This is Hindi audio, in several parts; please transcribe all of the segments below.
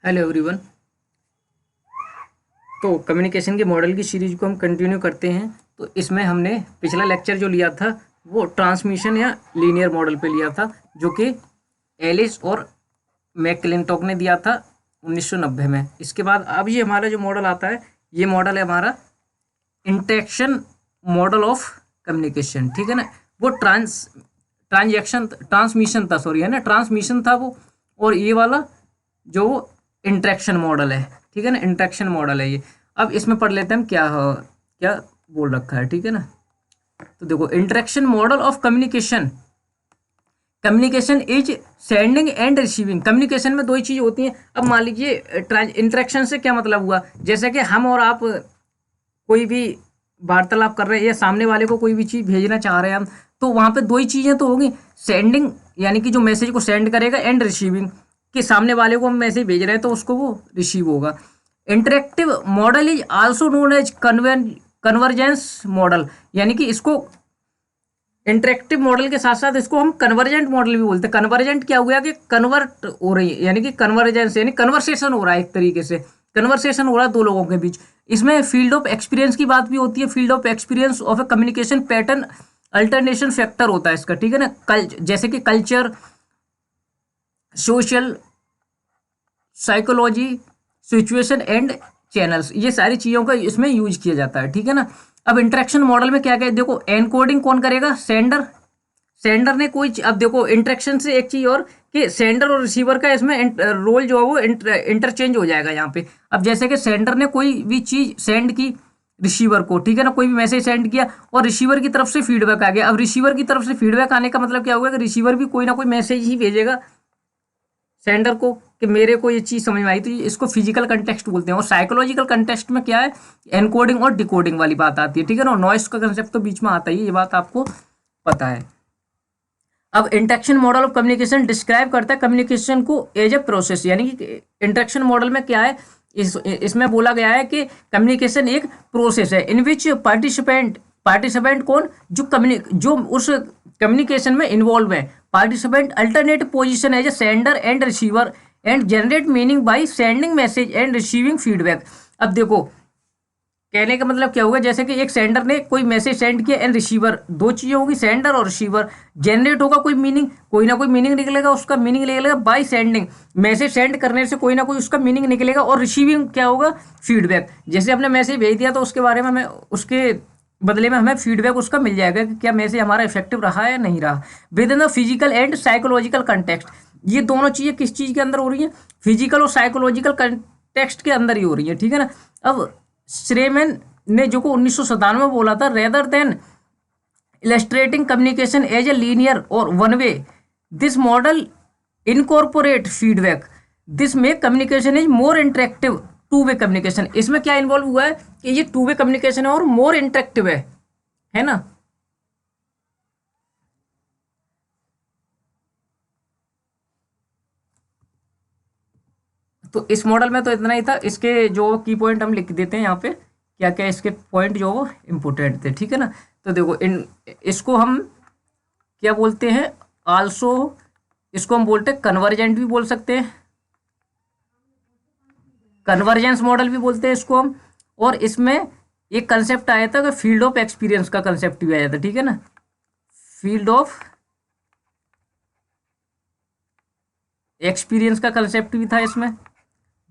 Hello everyone. तो कम्युनिकेशन के मॉडल की सीरीज को हम कंटिन्यू करते हैं। तो इसमें हमने पिछला लेक्चर जो लिया था वो ट्रांसमिशन या लीनियर मॉडल पे लिया था, जो कि एलिस और मैकक्लिंटॉक ने दिया था 1990 में। इसके बाद अब ये हमारा जो मॉडल आता है, ये मॉडल है हमारा इंटरेक्शन मॉडल ऑफ कम्युनिकेशन। ठीक है ना। वो ट्रांसमिशन था, सॉरी, है ना, ट्रांसमिशन था वो। और ये वाला जो इंटरेक्शन मॉडल है, ठीक है ना, इंटरेक्शन मॉडल है ये। अब इसमें पढ़ लेते हैं हम क्या क्या बोल रखा है। ठीक है ना। तो देखो, interaction model of communication. Communication is sending end receiving. Communication में दो ही चीज होती हैं। अब मान लीजिए इंटरेक्शन से क्या मतलब हुआ, जैसे कि हम और आप कोई भी वार्तालाप कर रहे हैं या सामने वाले को कोई भी चीज़ भेजना चाह रहे हैं हम, तो वहाँ पे दो ही चीज़ें तो होगी। सेंडिंग यानी कि जो मैसेज को सेंड करेगा, एंड रिसीविंग कि सामने वाले को हम मैसेज भेज रहे हैं तो उसको वो रिसीव होगा। Interactive model is also known as convergence model, यानी कि इसको इंटरेक्टिव मॉडल के साथ साथ इसको हम कन्वर्जेंट मॉडल भी बोलते हैं। कन्वर्जेंट क्या हुआ कि कन्वर्ट हो रही है, यानी कि कन्वर्जेंस यानी कन्वर्सेशन हो रहा है, एक तरीके से कन्वर्सेशन हो रहा है दो लोगों के बीच। इसमें फील्ड ऑफ एक्सपीरियंस की बात भी होती है। Field of experience of A communication pattern alternation factor होता है इसका। ठीक है ना। जैसे कि culture, social psychology, situation and channels, ये सारी चीज़ों का इसमें यूज किया जाता है। ठीक है ना। अब इंटरेक्शन मॉडल में क्या क्या है, देखो, एनकोडिंग कौन करेगा, सेंडर। सेंडर ने कोई अब देखो, इंटरेक्शन से एक चीज और कि सेंडर और रिसीवर का इसमें रोल जो है वो इंटरचेंज हो जाएगा यहाँ पे। अब जैसे कि सेंडर ने कोई भी चीज सेंड की रिसीवर को, ठीक है ना, कोई भी मैसेज सेंड किया और रिसीवर की तरफ से फीडबैक आ गया। अब रिसीवर की तरफ से फीडबैक आने का मतलब क्या होगा कि रिसीवर भी कोई ना कोई मैसेज ही भेजेगा सेंडर को कि मेरे को ये चीज समझ में आई। तो इसको फिजिकल कंटेक्स्ट बोलते हैं। और साइकोलॉजिकल कंटेक्स्ट में क्या है, एनकोडिंग और डिकोडिंग वाली बात आती है। ठीक है ना। नॉइस का कंसेप्ट तो बीच में आता ही है, ये बात आपको पता है। अब interaction model of communication describe करता है कम्युनिकेशन को एज ए प्रोसेस, यानी कि इंटरेक्शन मॉडल में क्या है, इसमें बोला गया है कि कम्युनिकेशन एक प्रोसेस है इन विच पार्टिसिपेंट कौन, जो उस कम्युनिकेशन में इन्वॉल्व है। Participant alternate position as a sender and receiver and generate meaning by sending message and receiving feedback. अब देखो, कहने का मतलब क्या होगा, जैसे कि एक सेंडर ने कोई मैसेज सेंड किया एंड रिसीवर, दो चीजें होगी, सेंडर और रिसीवर। जनरेट होगा कोई मीनिंग, कोई ना कोई मीनिंग निकलेगा, उसका मीनिंग निकलेगा बाय सेंडिंग, मैसेज सेंड करने से कोई ना कोई उसका मीनिंग निकलेगा। और रिसीविंग क्या होगा, फीडबैक। जैसे हमने मैसेज भेज दिया तो उसके बारे में हमें, उसके बदले में हमें फीडबैक उसका मिल जाएगा कि क्या मैसेज हमारा इफेक्टिव रहा या नहीं रहा। With in the physical and psychological context, ये दोनों चीजें किस चीज के अंदर हो रही है, फिजिकल और साइकोलॉजिकल कंटेक्स्ट के अंदर ही हो रही है। ठीक है ना। अब श्रेमैन ने जो को 1997 में बोला था, rather than illustrating communication as a linear और one way, this model incorporate feedback, this make communication is more interactive two way communication. इसमें क्या इन्वॉल्व हुआ है कि ये टू वे कम्युनिकेशन है और मोर इंटरेक्टिव है ना। तो इस मॉडल में तो इतना ही था। इसके जो की पॉइंट हम लिख देते हैं यहाँ पे, क्या क्या इसके पॉइंट जो वो इम्पोर्टेंट थे। ठीक है ना। तो देखो, इसको हम क्या बोलते हैं, आल्सो इसको हम बोलते हैं कन्वर्जेंट भी बोल सकते हैं, कन्वर्जेंस मॉडल भी बोलते हैं इसको हम। और इसमें एक कंसेप्ट आया था कि फील्ड ऑफ एक्सपीरियंस का कंसेप्ट भी आया था। ठीक है ना। फील्ड ऑफ एक्सपीरियंस का कंसेप्ट भी था इसमें।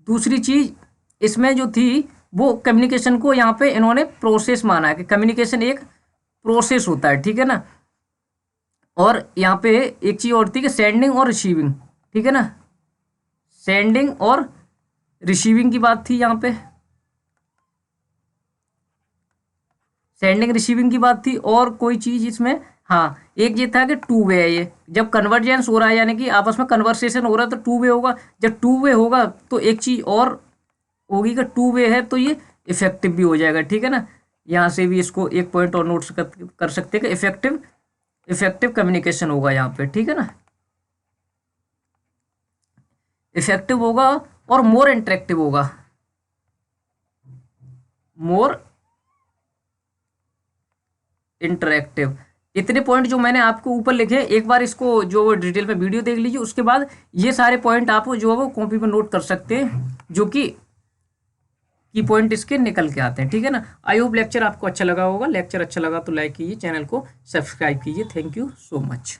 दूसरी चीज इसमें जो थी, वो कम्युनिकेशन को यहाँ पे इन्होंने प्रोसेस माना है कि कम्युनिकेशन एक प्रोसेस होता है। ठीक है ना। और यहाँ पे एक चीज और थी कि सेंडिंग और रिसीविंग। ठीक है ना। सेंडिंग और रिसीविंग की बात थी यहाँ पे, सेंडिंग रिसीविंग की बात थी। और कोई चीज इसमें, हाँ, एक ये था कि टू वे है। ये जब कन्वर्जेंस हो रहा है, यानी कि आपस में कन्वर्सेशन हो रहा है, तो टू वे होगा। जब टू वे होगा तो एक चीज और होगी कि टू वे है तो ये इफेक्टिव भी हो जाएगा। ठीक है ना। यहाँ से भी इसको एक पॉइंट और नोट कर सकते हैं कि इफेक्टिव इफेक्टिव कम्युनिकेशन होगा यहाँ पे। ठीक है ना। इफेक्टिव होगा और मोर इंटरेक्टिव होगा, मोर इंटरेक्टिव। इतने पॉइंट जो मैंने आपको ऊपर लिखे, एक बार इसको जो डिटेल में वीडियो देख लीजिए, उसके बाद ये सारे पॉइंट आप जो है वो कॉपी पर नोट कर सकते हैं, जो कि की पॉइंट इसके निकल के आते हैं। ठीक है ना। आई होप लेक्चर आपको अच्छा लगा होगा। लेक्चर अच्छा लगा तो लाइक कीजिए, चैनल को सब्सक्राइब कीजिए। Thank you so much.